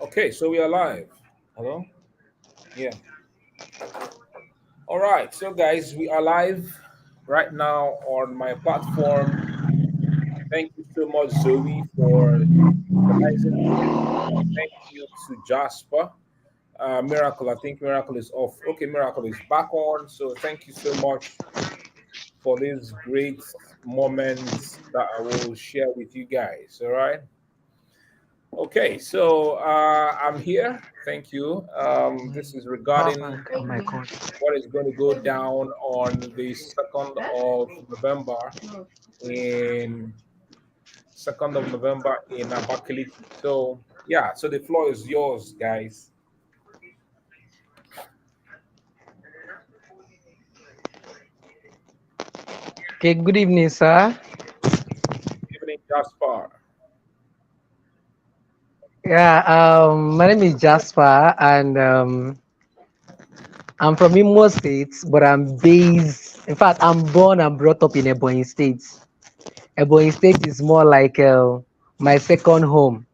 Okay, so we are live. Hello? Yeah. All right. So, guys, we are live right now on my platform. Thank you so much, Zoe, for organizing this. Thank you to Jasper. Miracle, I think Miracle is off. Okay, Miracle is back on. So, thank you so much for these great moments that I will share with you guys. All right. Okay, so I'm here. Thank you. This is Power regarding bank. Oh my god. what is going to go down on the 2nd of November in 2nd of November in Abakaliki. So yeah, so the floor is yours, guys. Okay, good evening, sir. Evening, Jasper. Yeah, my name is Jasper, and I'm from Imo State, but I'm based. In fact, I'm born and brought up in Ebonyi State. Ebonyi State is more like my second home.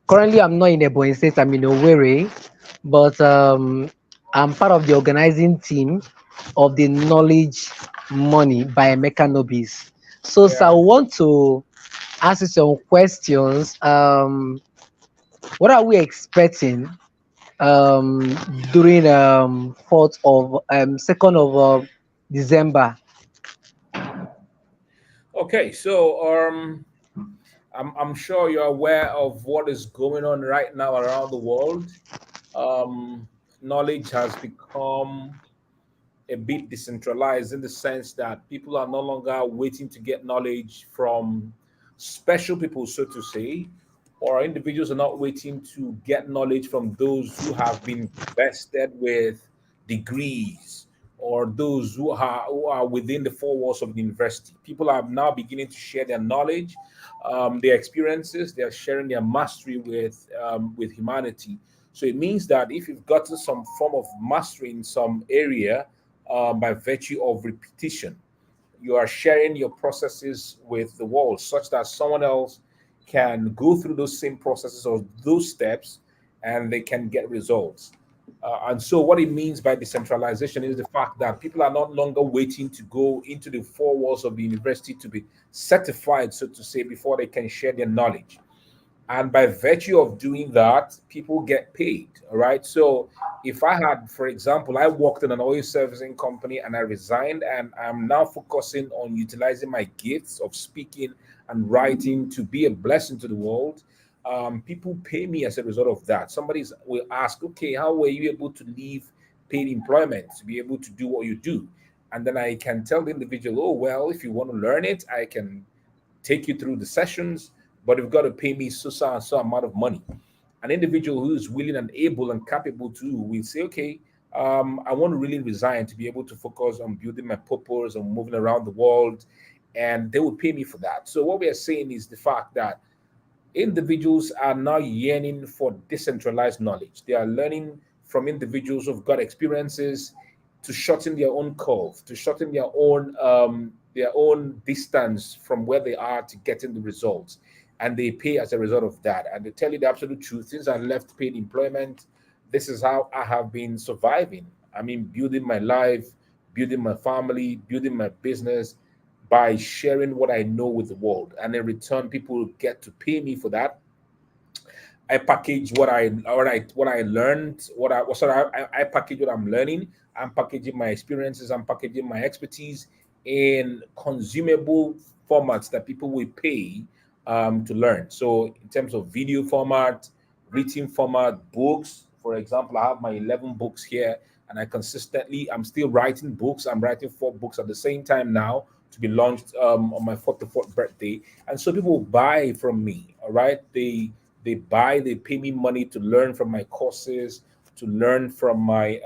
Currently, I'm not in Ebonyi State. I'm in Owerri, but I'm part of the organizing team of the Knowledge Money by Emeka Nobis. So, sir, I Yeah. want to ask you some questions. What are we expecting um, during 2nd of December? Okay, so I'm sure you're aware of what is going on right now around the world. Um, Knowledge has become a bit decentralized in the sense that people are no longer waiting to get knowledge from special people, so to say, or individuals are not waiting to get knowledge from those who have been vested with degrees or those who are within the four walls of the university. People are now beginning to share their knowledge, their experiences. They are sharing their mastery with humanity. So it means that if you've gotten some form of mastery in some area, by virtue of repetition. You are sharing your processes with the world such that someone else can go through those same processes or those steps and they can get results. And so, what it means by decentralization is the fact that people are not longer waiting to go into the four walls of the university to be certified, so to say, before they can share their knowledge. And by virtue of doing that, people get paid. All right. So if I had, for example, I worked in an oil servicing company and I resigned, and I'm now focusing on utilizing my gifts of speaking and writing to be a blessing to the world. People pay me as a result of that. Somebody will ask, okay, how were you able to leave paid employment to be able to do what you do? And then I can tell the individual, oh, well, if you want to learn it, I can take you through the sessions, but you've got to pay me so and so amount of money. An individual who is willing and able and capable to will say, okay, I want to really resign to be able to focus on building my purpose and moving around the world, and they will pay me for that. So what we are saying is the fact that individuals are now yearning for decentralized knowledge. They are learning from individuals who've got experiences to shorten their own curve, to shorten their own distance from where they are to getting the results. And they pay as a result of that. And they tell you the absolute truth. Since I left paid employment, this is how I have been surviving. I mean, building my life, building my family, building my business by sharing what I know with the world. And in return, people get to pay me for that. I package what I learned, I package what I'm learning. I'm packaging my experiences. I'm packaging my expertise in consumable formats that people will pay to learn. So in terms of video format, written format, books. For example, I have my 11 books here, and I'm still writing books. I'm writing 4 books at the same time now to be launched on my 44th birthday. And so people buy from me. All right, they pay me money to learn from my courses, to learn from my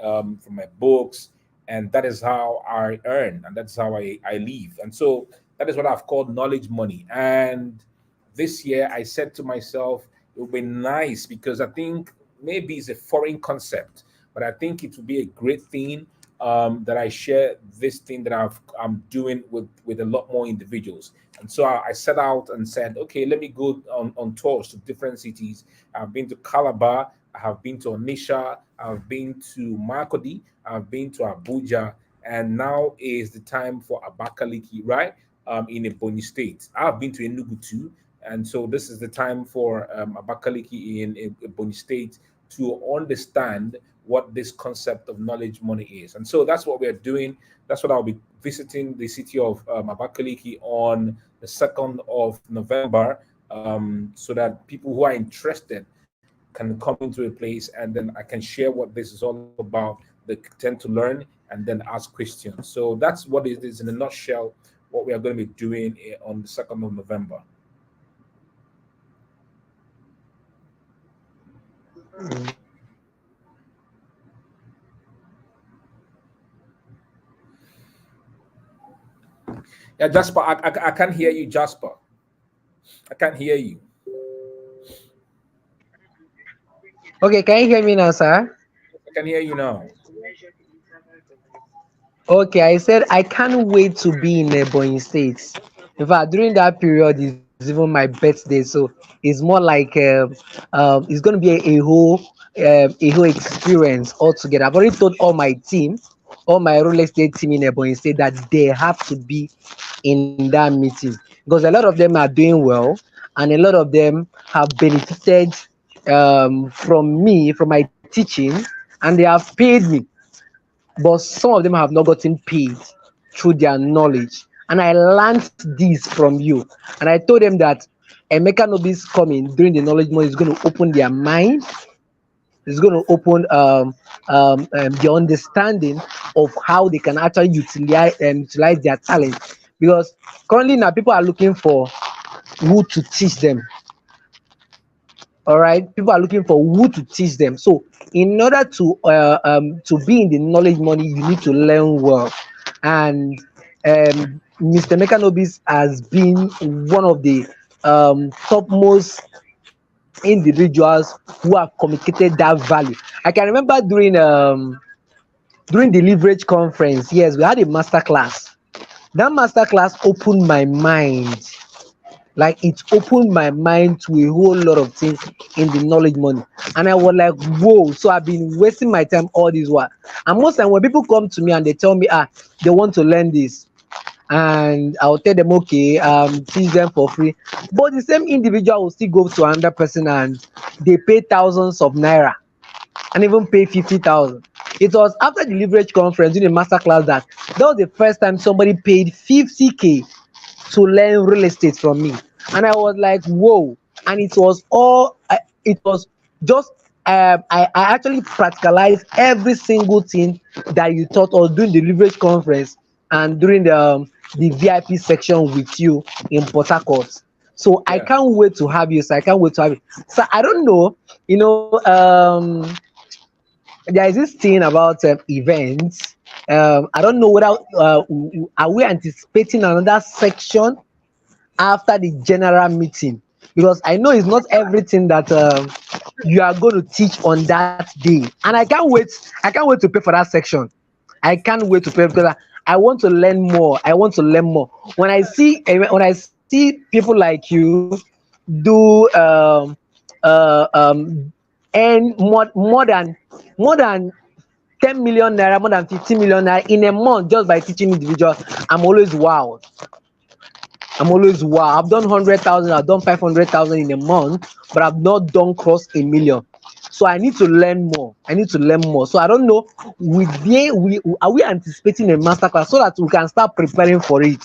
books, and that is how I earn, and that's how I live. And so that is what I've called knowledge money. And this year I said to myself, it would be nice because I think maybe it's a foreign concept, but I think it would be a great thing that I share this thing that I'm doing with a lot more individuals. And so I set out and said, okay, let me go on tours to different cities. I've been to Calabar, I have been to Onisha, I've been to Makodi, I've been to Abuja, and now is the time for Abakaliki, right? In Ebonyi State. I've been to Enugu too, and so this is the time for Abakaliki in Ebonyi State to understand what this concept of knowledge money is. And so that's what we're doing. That's what I'll be visiting the city of Abakaliki on the 2nd of November, so that people who are interested can come into a place, and then I can share what this is all about. They tend to learn and then ask questions. So that's what it is in a nutshell, what we are going to be doing on the 2nd of November. Yeah, Jasper, I can't hear you, Jasper. I can't hear you. Okay, can you hear me now, sir? I can hear you now. Okay, I said I can't wait to be in Ebonyi State. In fact, during that period is even my birthday, so it's more like it's gonna be a whole experience altogether. I've already told all my team, all my real estate team in Ebonyi State that they have to be in that meeting because a lot of them are doing well and a lot of them have benefited from me, from my teaching, and they have paid me, but some of them have not gotten paid through their knowledge. And I learned this from you. And I told them that Emeka Nobi's coming during the knowledge month is going to open their mind, it's going to open the understanding of how they can actually utilize their talent. Because currently now people are looking for who to teach them. All right, people are looking for who to teach them. So in order to be in the knowledge money, you need to learn well. And Mr. Mekanobis has been one of the topmost individuals who have communicated that value. I can remember during the leverage conference, yes, we had a master class. That master class opened my mind, like it opened my mind to a whole lot of things in the knowledge money. And I was like, whoa, so I've been wasting my time all this while. And most time when people come to me and they tell me, they want to learn this, and I'll tell them, okay, teach them for free. But the same individual will still go to another person and they pay thousands of naira and even pay 50,000. It was after the leverage conference during the master class that was the first time somebody paid 50K to learn real estate from me. And I was like, whoa. And it was it was just, I actually practicalized every single thing that you taught us during the leverage conference and during the VIP section with you in Port Harcourt. So I Yeah. can't wait to have you. So I can't wait to have you. So I don't know, there is this thing about events. I don't know whether are we anticipating another section after the general meeting, because I know it's not everything that you are going to teach on that day, and I can't wait to pay for that section. I can't wait to pay because I want to learn more. I want to learn more. When I see people like you do earn more than 10 million naira, more than 15 million naira in a month just by teaching individuals, I'm always wow. I'm always wow. I've done 100,000, I've done 500,000 in a month, but I've not done cross a million. So I need to learn more. I need to learn more. So I don't know. Are we anticipating a masterclass so that we can start preparing for it?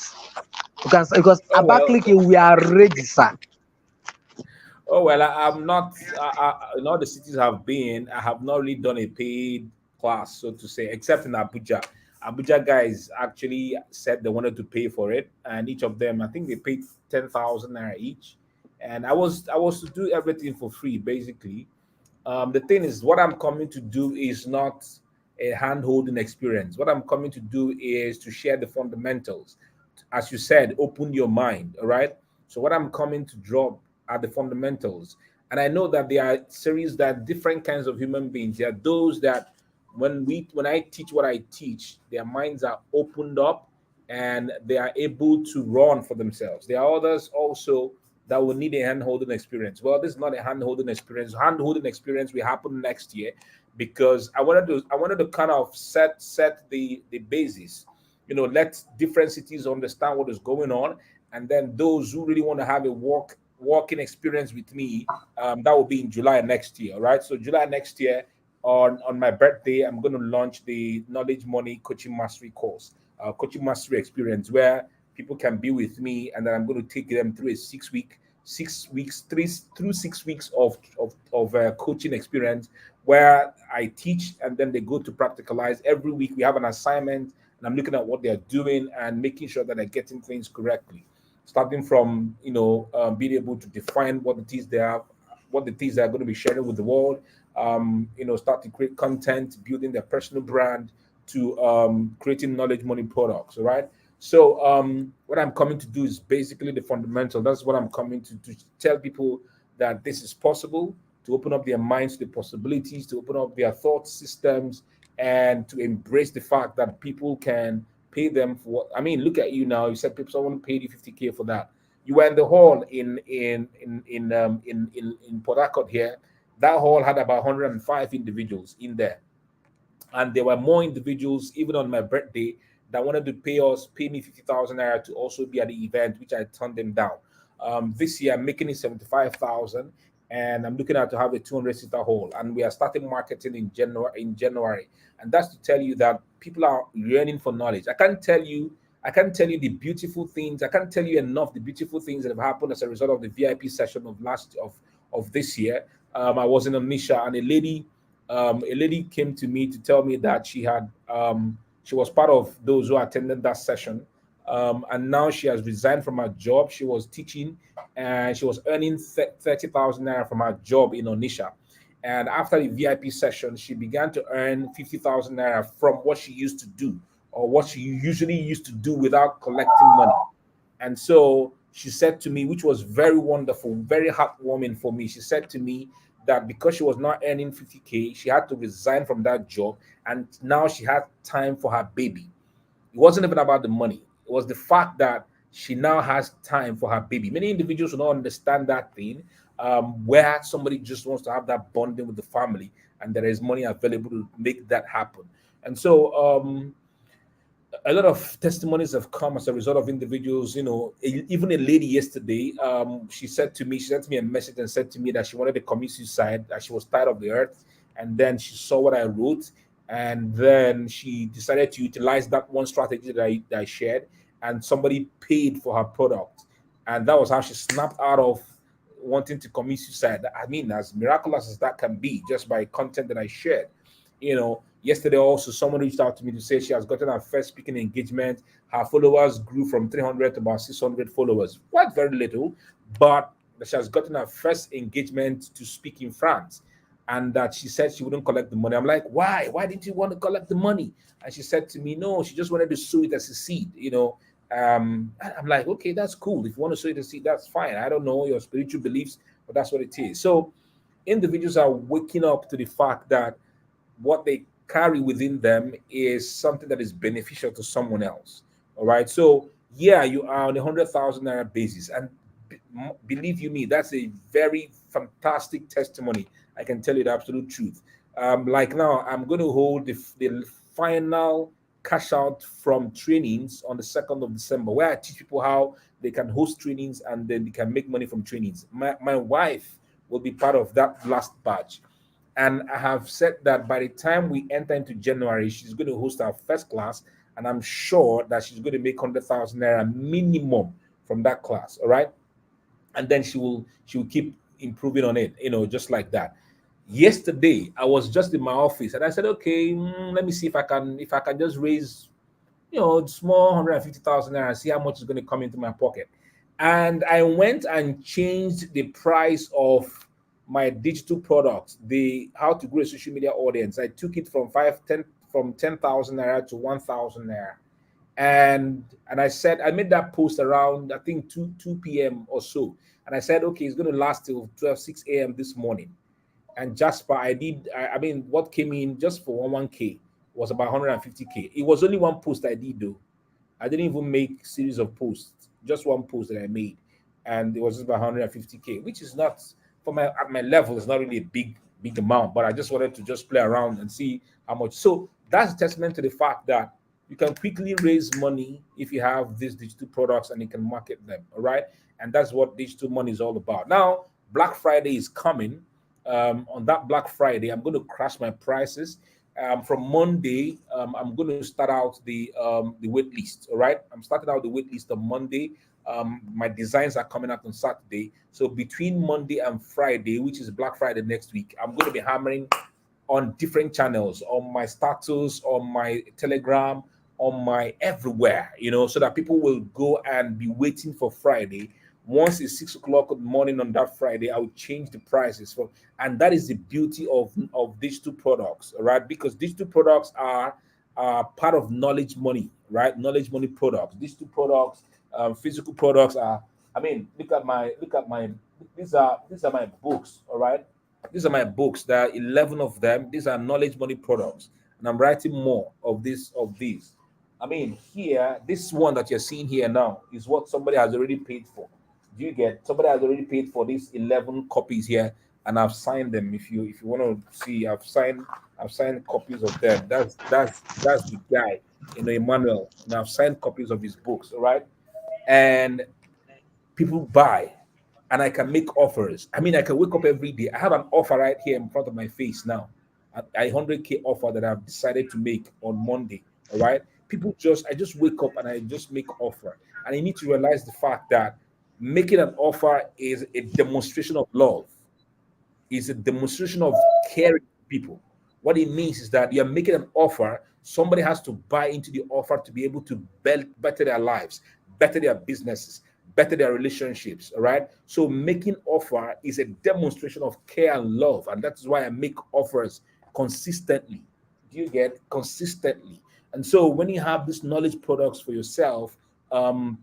Because Oh well. Abakaliki, we are ready, sir. Oh well, I'm not. In all the cities I've been, I have not really done a paid class, so to say, except in Abuja. Abuja guys actually said they wanted to pay for it, and each of them, I think they paid 10,000 naira each, and I was to do everything for free, basically. The thing is, what I'm coming to do is not a hand holding experience. What I'm coming to do is to share the fundamentals. As you said, open your mind. All right. So, what I'm coming to drop are the fundamentals. And I know that there are series that different kinds of human beings. There are those that when I teach what I teach, their minds are opened up and they are able to run for themselves. There are others also that will need a hand holding experience. Well, this is not a hand holding experience. Hand holding experience will happen next year because I wanted to kind of set the basis. Let different cities understand what is going on, and then those who really want to have a walking experience with me, that will be in July next year. All right. So July next year, on my birthday, I'm going to launch the Knowledge Money Coaching Mastery course, coaching mastery experience, where people can be with me, and then I'm going to take them through a 6 weeks, 3 through 6 weeks of coaching experience, where I teach and then they go to practicalize. Every week we have an assignment, and I'm looking at what they're doing and making sure that they're getting things correctly, starting from being able to define what the things they're going to be sharing with the world, start to create content, building their personal brand, to creating knowledge money products. All right. So what I'm coming to do is basically the fundamental. That's what I'm coming to tell people, that this is possible, to open up their minds to the possibilities, to open up their thought systems, and to embrace the fact that people can pay them for what. I mean, look at you now. You said people, someone paid you 50K for that. You were in the hall in Port Harcourt here. That hall had about 105 individuals in there, and there were more individuals even on my birthday that wanted to pay me 50,000 naira to also be at the event, which I turned them down. This year I'm making it 75,000, and I'm looking at to have a 200-seater hall, and we are starting marketing in January. And that's to tell you that people are yearning for knowledge. I can't tell you the beautiful things. I can't tell you enough the beautiful things that have happened as a result of the VIP session of this year. I was in Omnisha, and a lady came to me to tell me that she was part of those who attended that session, and now she has resigned from her job. She was teaching, and she was earning 30,000 naira from her job in Onisha. And after the VIP session, she began to earn 50,000 naira from what she used to do, or what she usually used to do without collecting money. And so she said to me, which was very wonderful, very heartwarming for me. She said to me that because she was not earning 50K, she had to resign from that job, and now she had time for her baby. It wasn't even about the money, it was the fact that she now has time for her baby. Many individuals will not understand that thing, where somebody just wants to have that bonding with the family, and there is money available to make that happen. And so, a lot of testimonies have come as a result of individuals. Even a lady yesterday, she sent me a message and said to me that she wanted to commit suicide, that she was tired of the earth. And then she saw what I wrote, and then she decided to utilize that one strategy that I shared, and somebody paid for her product. And that was how she snapped out of wanting to commit suicide. I mean, as miraculous as that can be, just by content that I shared. Yesterday also someone reached out to me to say she has gotten her first speaking engagement. Her followers grew from 300 to about 600 followers. Quite very little, but she has gotten her first engagement to speak in France, and that she said she wouldn't collect the money. I'm like, why? Why didn't you want to collect the money? And she said to me, no, she just wanted to sow it as a seed. I'm like, okay, that's cool. If you want to sow it as a seed, that's fine. I don't know your spiritual beliefs, but that's what it is. So individuals are waking up to the fact that what they carry within them is something that is beneficial to someone else. All right. So yeah, you are on a 100,000 naira basis, and believe you me, that's a very fantastic testimony. I can tell you the absolute truth. Like now, I'm going to hold the final cash out from trainings on the 2nd of December, where I teach people how they can host trainings and then they can make money from trainings. My wife will be part of that last batch. And I have said that by the time we enter into January, she's going to host our first class, and I'm sure that she's going to make 100,000 naira minimum from that class. All right, and then she will keep improving on it, just like that. Yesterday, I was just in my office, and I said, okay, let me see if I can just raise small 150,000 naira and see how much is going to come into my pocket. And I went and changed the price of my digital products, the how to grow a social media audience. I took it from 10,000 naira to 1,000 naira. And I said, I made that post around, I think, 2 p.m. or so. And I said, okay, it's going to last till 12 6 a.m. this morning. And Jasper, I mean, what came in just for 1K was about 150K. It was only one post I did though. I didn't even make series of posts, just one post that I made, and it was just about 150K, which is not for my at my level. It's not really a big amount, but I just wanted to just play around and see how much. So that's a testament to the fact that you can quickly raise money if you have these digital products and you can market them. All right, and that's what digital money is all about. Now, Black Friday is coming. On that Black Friday, I'm going to crash my prices. From Monday, I'm going to start out the wait list. All right, I'm starting out the wait list on Monday. My designs are coming out on Saturday. So between Monday and Friday, which is Black Friday next week, I'm going to be hammering on different channels, on my status, on my Telegram, on my everywhere, so that people will go and be waiting for Friday. Once it's 6 o'clock in the morning on that Friday, I will change the prices for, and that is the beauty of digital products, all right? Because digital products are part of knowledge money, right? Knowledge money products, digital products, physical products are. I mean, look at my these are my books, all right? These are my books. There are 11 of them. These are knowledge money products. And I'm writing more of these. I mean, here, this one that you're seeing here now is what somebody has already paid for. Do you get? Somebody has already paid for these 11 copies here, and I've signed them. If you want to see, I've signed copies of them. That's the guy, Emmanuel, and I've signed copies of his books, all right? And people buy, and I can make offers. I mean, I can wake up every day. I have an offer right here in front of my face now, a 100K offer that I've decided to make on Monday. All right, I just wake up and I just make offer, and I need to realize the fact that making an offer is a demonstration of love, is a demonstration of caring for people. What it means is that you're making an offer, somebody has to buy into the offer to be able to better their lives, better their businesses, better their relationships. All right. So making offer is a demonstration of care and love. And that's why I make offers consistently. Do you get consistently? And so when you have these knowledge products for yourself,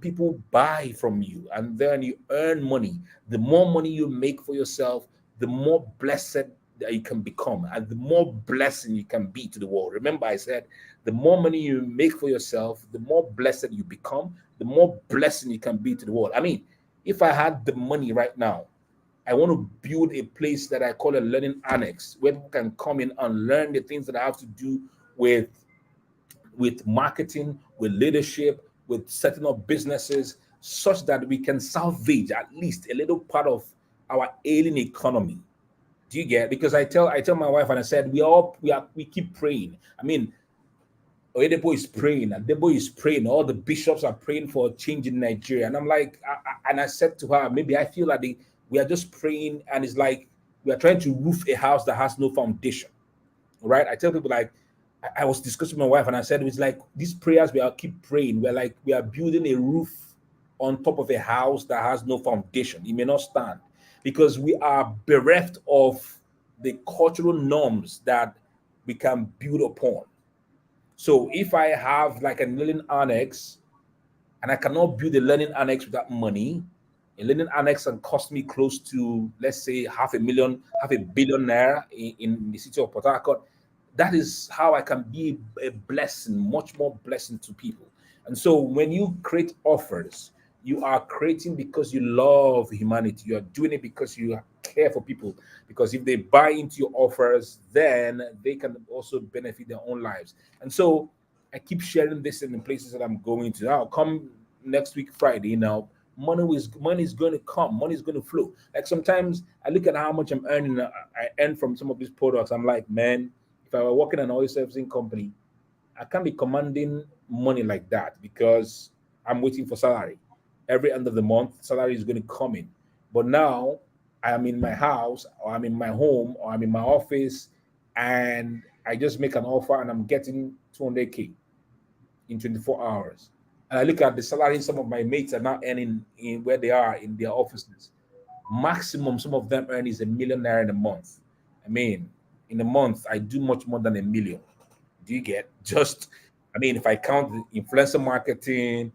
people buy from you and then you earn money. The more money you make for yourself, the more blessed that you can become and the more blessing you can be to the world. Remember, I said the more money you make for yourself, the more blessed you become, the more blessing you can be to the world. I mean, if I had the money right now, I want to build a place that I call a learning annex where people can come in and learn the things that I have to do with marketing, with leadership, with setting up businesses, such that we can salvage at least a little part of our ailing economy. Do you get? Because I tell my wife and I said we keep praying. I mean, Oyedepo is praying, and Debo is praying. All the bishops are praying for a change in Nigeria, and I'm like, and I said to her, maybe I feel like we are just praying, and it's like we are trying to roof a house that has no foundation. Right? I tell people like I was discussing with my wife and I said it's like these prayers we are keep praying. We're like we are building a roof on top of a house that has no foundation. It may not stand because we are bereft of the cultural norms that we can build upon. So if I have like a learning annex and I cannot build a learning annex without money, a learning annex can cost me close to, let's say, half a million, half a billion naira in the city of Port Harcourt. That is how I can be a blessing, much more blessing to people. And so when you create offers, you are creating because you love humanity. You are doing it because you care for people. Because if they buy into your offers, then they can also benefit their own lives. And so I keep sharing this in the places that I'm going to. Now, come next week, Friday, now, money is going to come, money is going to flow. Like sometimes I look at how much I'm earning, I earn from some of these products. I'm like, man, if I were working in an oil servicing company, I can't be commanding money like that because I'm waiting for salary. Every end of the month, salary is going to come in. But now I am in my house, or I'm in my home, or I'm in my office, and I just make an offer and I'm getting 200K in 24 hours. And I look at the salary some of my mates are now earning in where they are in their offices. Maximum some of them earn is a million naira in a month. I mean, in a month, I do much more than a million. Do you get? Just, I mean, if I count the influencer marketing,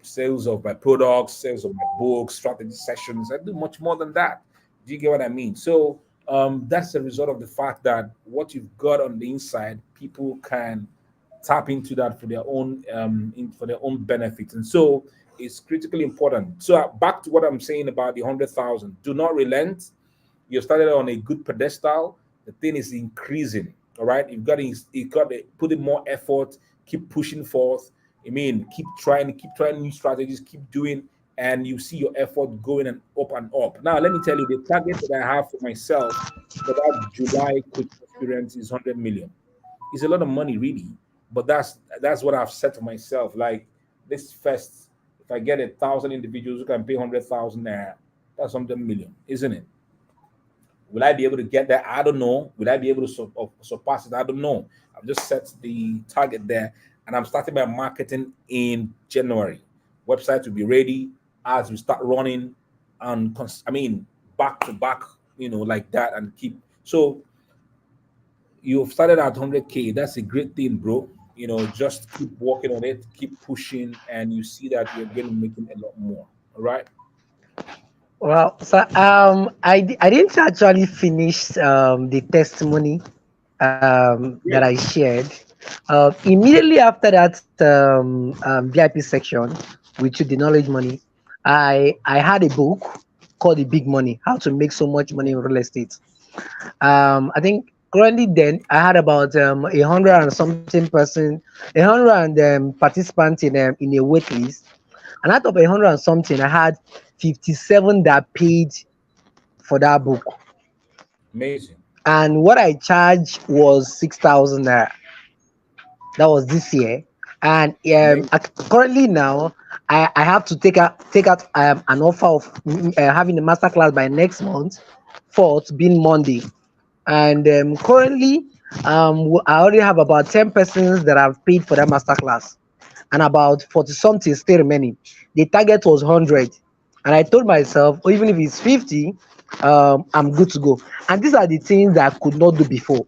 sales of my products, sales of my books, strategy sessions, I do much more than that. Do you get what I mean? So That's a result of the fact that what you've got on the inside, people can tap into that for their own for their own benefit, and so it's critically important. So back to what I'm saying about the 100,000. Do not relent. You started on a good pedestal. The thing is increasing. All right, you've got to put in more effort. Keep pushing forth. I mean, keep trying new strategies, keep doing, and you see your effort going and up and up. Now, let me tell you, the target that I have for myself for that July coaching experience is 100 million. It's a lot of money, really, but that's what I've set for myself. Like this first, if I get 1,000 individuals who can pay 100,000 naira, that's 100 million, isn't it? Will I be able to get there? I don't know. Will I be able to surpass it? I don't know. I've just set the target there, and I'm starting my marketing in January. Website will be ready as we start running, and I mean back to back, like that, and keep. So you've started at 100K. That's a great thing, bro. Just keep working on it, keep pushing, and you see that you're going to making a lot more. All right. Well, so I didn't actually finish the testimony that I Great. shared. Immediately after that VIP section, which is the knowledge money, I had a book called The Big Money: How to Make So Much Money in Real Estate. I think currently then I had about 100 and something participants in a wait list, and out of 100 and something, I had 57 that paid for that book, Amazing. and what I charged was 6,000 naira. That was this year, and Amazing. currently now I have to take out an offer of having a master class by next month, fourth being Monday. And currently I already have about 10 persons that have paid for that master class, and about 40 something still remaining. The target was 100, and I told myself, "Oh, even if it's 50, I'm good to go." And these are the things that I could not do before,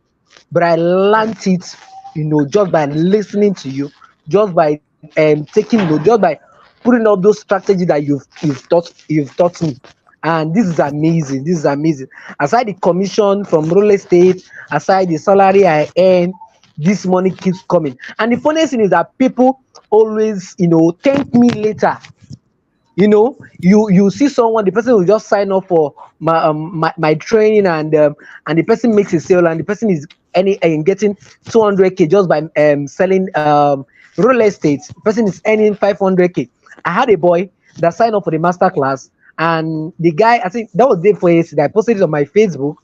but I learned it, just by listening to you, just by taking note, just by putting up those strategies that you've taught me. And this is amazing. This is amazing. Aside the commission from real estate, aside the salary I earn, this money keeps coming. And the funniest thing is that people always, thank me later. You see someone, the person will just sign up for my training, and the person makes a sale, and the person is getting 200K just by selling real estate. The person is earning 500K. I had a boy that signed up for the master class, and the guy, I think that was day for yesterday, I posted it on my Facebook.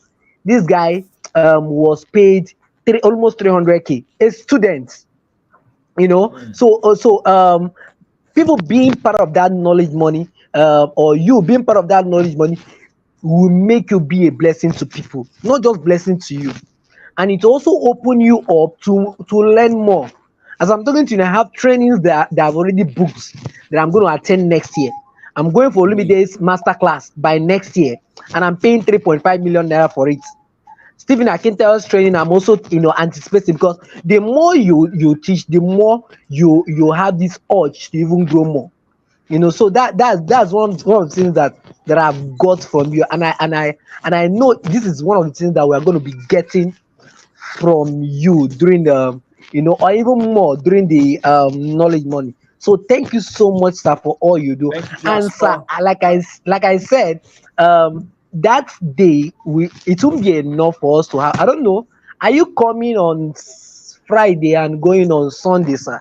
This guy was paid almost 300K, a student. Mm. So people being part of that knowledge money, or you being part of that knowledge money, will make you be a blessing to people, not just blessing to you. And it also open you up to learn more. As I'm talking to you, I have trainings that I've already booked that I'm going to attend next year. I'm going for Amazing. Olumide master class by next year, and I'm paying 3.5 million naira for it. Stephen Akintayo's training, I'm also anticipating, because the more you teach, the more you have this urge to even grow more. So that's one of the things that I've got from you, and I know this is one of the things that we're going to be getting from you during the, or even more during the knowledge money. So thank you so much, sir, for all you do. Thank you, And sir, Jasper. like I said, that day it won't be enough for us to have. I don't know. Are you coming on Friday and going on Sunday, sir?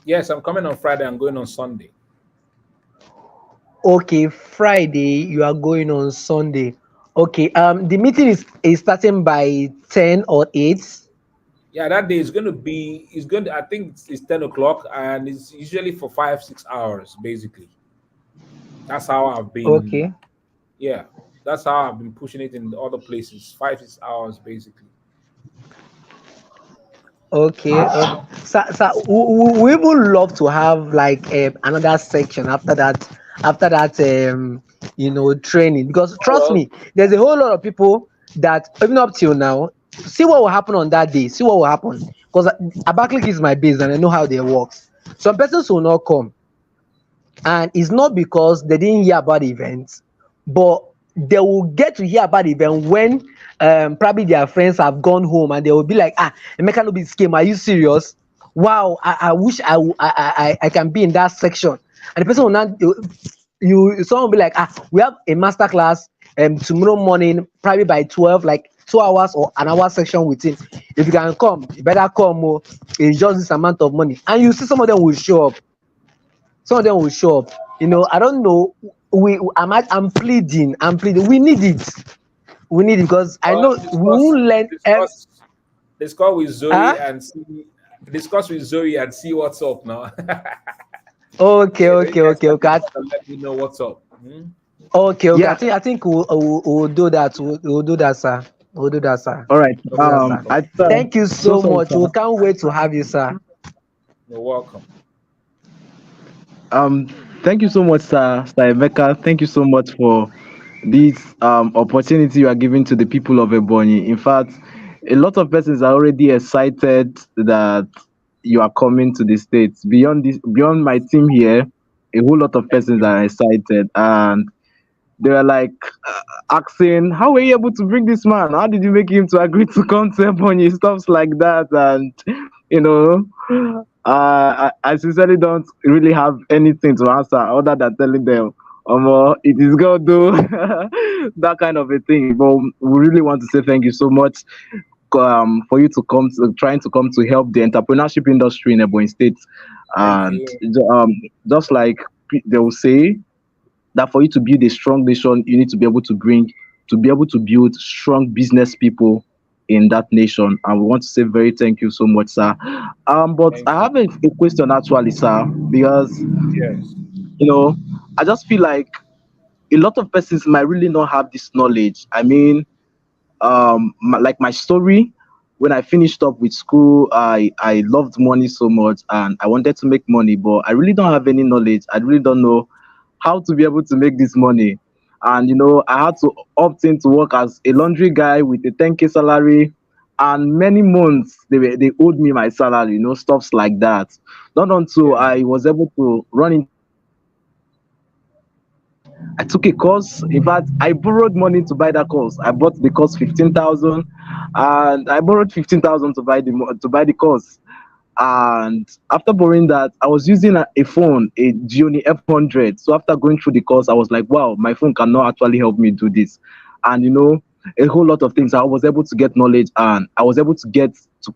Yes, I'm coming on Friday. I'm going on Sunday. Okay, Friday you are going on Sunday. Okay, the meeting is starting by 10 or 8. Yeah, that day is going to be. It's going to. I think it's 10 o'clock, and it's usually for 5 6 hours. Basically, that's how I've been. Okay. Yeah, that's how I've been pushing it in other places. 5 6 hours, basically. Okay, so we would love to have like another section after that training, because Oh trust well. me, there's a whole lot of people that even up till now, see what will happen on that day, see what will happen, because Abakaliki is my base and I know how they works. Some persons will not come, and it's not because they didn't hear about the event, but they will get to hear about the event when probably their friends have gone home, and they will be like, ah, Emeka no be scam, are you serious? Wow, I wish I can be in that section. And the person will not, someone will be like, ah, we have a master class tomorrow morning, probably by 12, like 2 hours or an hour section within. If you can come, you better come. Oh, it's just this amount of money. And you see some of them will show up. Some of them will show up. I don't know. I'm pleading. We need it. We need it because I Well, know we won't learn. discuss with Zoe Ah, and see. Discuss with Zoe and see what's up now. okay, You okay, guys okay, can okay. discuss and let me know what's up. Hmm? Okay, okay. I Yeah. think I think we'll do that. We'll do that, sir. We'll do that, sir. All right. We'll do that, sir. No, Thank you So so sorry, much. sir. We can't wait to have you, sir. you're welcome. Um, Thank you so much, Sir Emeka. Thank you so much for this opportunity you are giving to the people of Ebonyi. In fact, a lot of persons are already excited that you are coming to the states. Beyond my team here, a whole lot of Thank persons you. are excited, and they were like asking, "How were you able to bring this man? How did you make him to agree to come to Ebonyi?" Stuff like that, and you know, I sincerely don't really have anything to answer other than telling them, it is God do that kind of a thing. But we really want to say thank you so much for you to trying to come to help the entrepreneurship industry in Ebonyi State, Thank and you. um, just like they will say that for you to build a strong nation, you need to be able to build strong business people in that nation. And we want to say very thank you so much, sir. But Thank I you. have a question actually, sir, because Yes. you know, I just feel like a lot of persons might really not have this knowledge. I mean, like my story, when I finished up with school, I loved money so much and I wanted to make money, but I really don't have any knowledge. I really don't know how to be able to make this money. And I had to opt in to work as a laundry guy with a 10K salary, and many months they owed me my salary, stuffs like that. Not until Yeah. I was able to run into the market and I took a course. In fact, I borrowed money to buy that course. I bought the course 15,000, and I borrowed 15,000 to buy the course. And after borrowing that, I was using a phone, a Gioni F100. So after going through the course, I was like, wow, my phone cannot actually help me do this. And a whole lot of things. I was able to get knowledge, and I was able to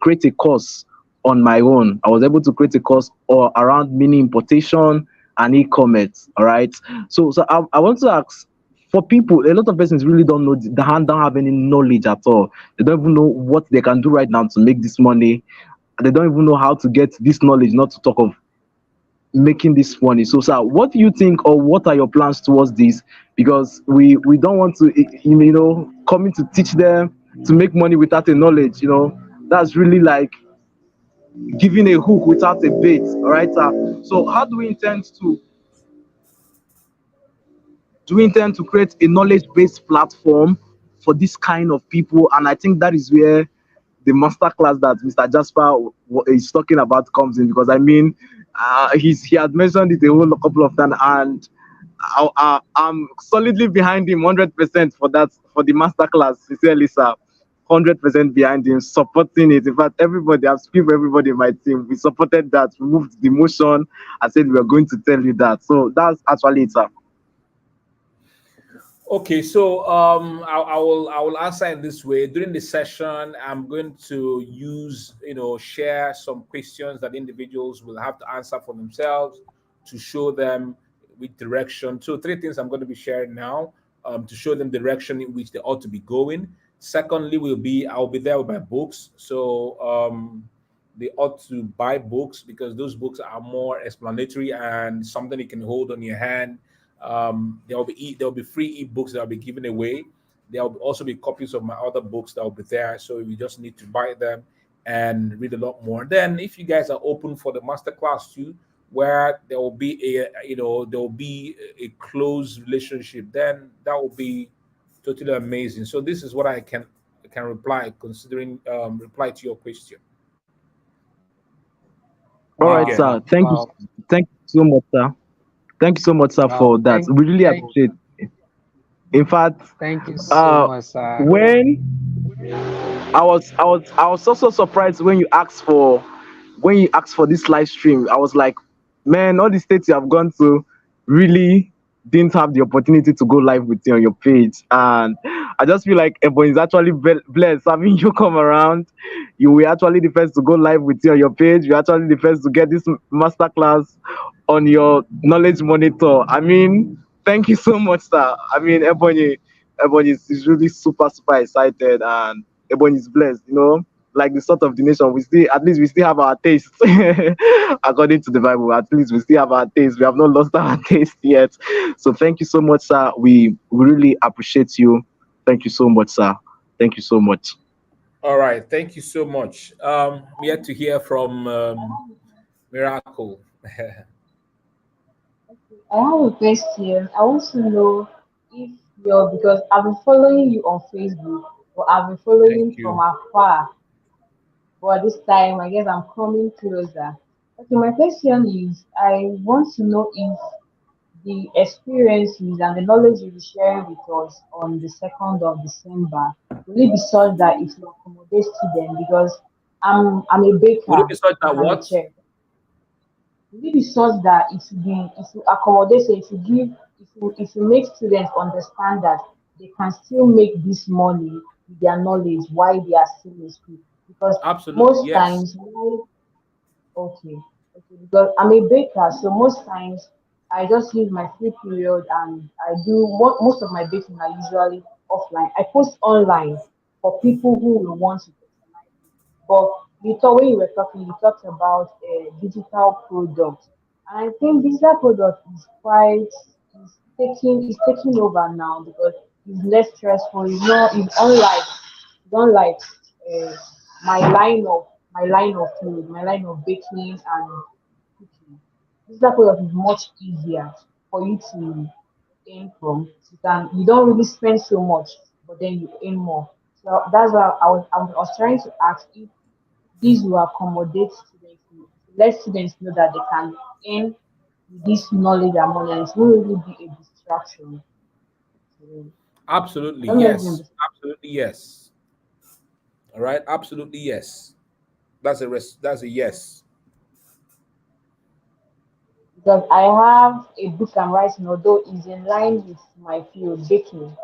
create a course on my own. I was able to create a course or around mini importation and e-commerce. All right. So I want to ask, for people, a lot of persons really don't know, don't have any knowledge at all. They don't even know what they can do right now to make this money. They don't even know how to get this knowledge, not to talk of making this money. So, sir, what do you think, or what are your plans towards this? Because we don't want to, coming to teach them to make money without a knowledge. That's really like giving a hook without a bait. All right, sir. So, how do we intend to create a knowledge-based platform for this kind of people? And I think that is where the masterclass that Mr. Jasper is talking about comes in, because I mean, he had mentioned it a whole couple of times, and I'm solidly behind him 100% for that, for the masterclass. Sincerely, sir. 100% behind him, supporting it. In fact, everybody, I've spoken for everybody in my team. We supported that, we moved the motion. I said we are going to tell you that. So that's actually it, sir. Okay, so I will answer in this way. During the session, I'm going to share some questions that individuals will have to answer for themselves to show them with direction. So three things I'm going to be sharing now, to show them direction in which they ought to be going. Secondly, I'll be there with my books. So they ought to buy books because those books are more explanatory and something you can hold on your hand. There will be free ebooks that will be given away. There will also be copies of my other books that will be there. So you just need to buy them and read a lot more. Then, if you guys are open for the masterclass too, where there will be a close relationship, then that will be totally amazing. So this is what I can reply to your question. Do All you right, get? Wow, sir. Thank you. wow, Thank you so much, sir. Thank you so much, sir, wow. for that. Thank, We really thank, appreciate it. In fact, Thank you so uh, much, sir. when I was also surprised when you asked for this live stream. I was like, man, all the states you have gone to really didn't have the opportunity to go live with you on your page. And I just feel like everyone is actually blessed having you come around. You were actually the first to go live with you on your page. You're actually the first to get this masterclass on your knowledge monitor. I mean, thank you so much, sir. I mean, everyone is really super excited, and everyone is blessed. Like the sort of the nation, we still have our taste. According to the Bible, at least we still have our taste. We have not lost our taste yet. So thank you so much, sir. We really appreciate you. Thank you so much, sir. Thank you so much. All right, thank you so much. We had to hear from Miracle. I have a question. I want to know if you're because I've been following you on Facebook, but I've been Thank following from you. afar. But this time, I guess I'm coming closer. Okay, my question is I want to know if the experiences and the knowledge you'll be sharing with us on the 2nd of December will it be such that it will accommodate students because I'm a Would it baker be such and that I'm a what? chef. Will it be such that it will accommodate so if you make students understand that they can still make this money with their knowledge while they are still in school? Because Absolutely, most yes. times okay. Okay. Because I'm a baker, so most times I just use my free period and I do most of my baking are usually offline. I post online for people who will want to patronize me. But when you were talking, you talked about digital products, and I think digital product is taking over now because it's less stressful. It's not like uh, my line of food, my line of baking and cooking. Digital product is much easier for you to earn from. You don't really spend so much, but then you earn more. So that's why I was trying to ask if these will accommodate students, to let students know that they can earn with this knowledge and money, and it won't really be a distraction to them. I Absolutely, don't know if you yes. understand. Absolutely, yes. All right, absolutely, yes. That's a yes. Because I have a book I'm writing, although it's in line with my field, baking.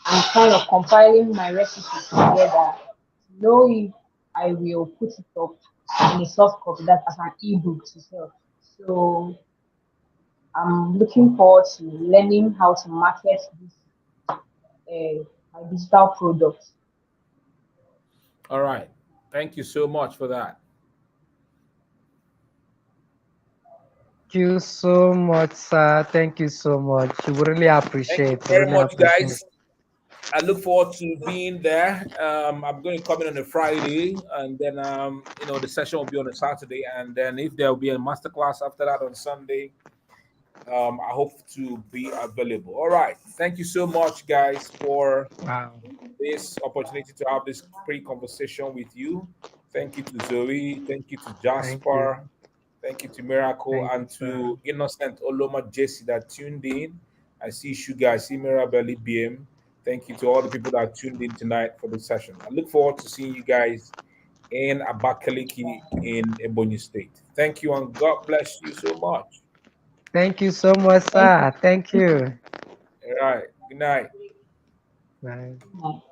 I'm kind of compiling my recipes together to know if I will put it up in a soft copy, that as an ebook to sell. So I'm looking forward to learning how to market this my digital products. All right. Thank you so much for that. Thank you so much, sir. Thank you so much. We really Thank you appreciate. We very really much, appreciate. guys. I look forward to being there. I'm going to come in on a Friday, and then the session will be on a Saturday, and then if there will be a masterclass after that on Sunday, I hope to be available. All right. Thank you so much, guys, for Wow. this opportunity to have this pre-conversation with you. Thank you to Zoe. Thank you to Thank you. Jasper. Thank you to Miracle Thank you, and sir. to Innocent Oloma Jesse that tuned in. I see Sugar, I see Mirabelli BM. Thank you to all the people that tuned in tonight for the session. I look forward to seeing you guys in Abakaliki in Ebonyi State. Thank you and God bless you so much. Thank you so much, Thank sir. Thank you. All right. Good night. Bye. you.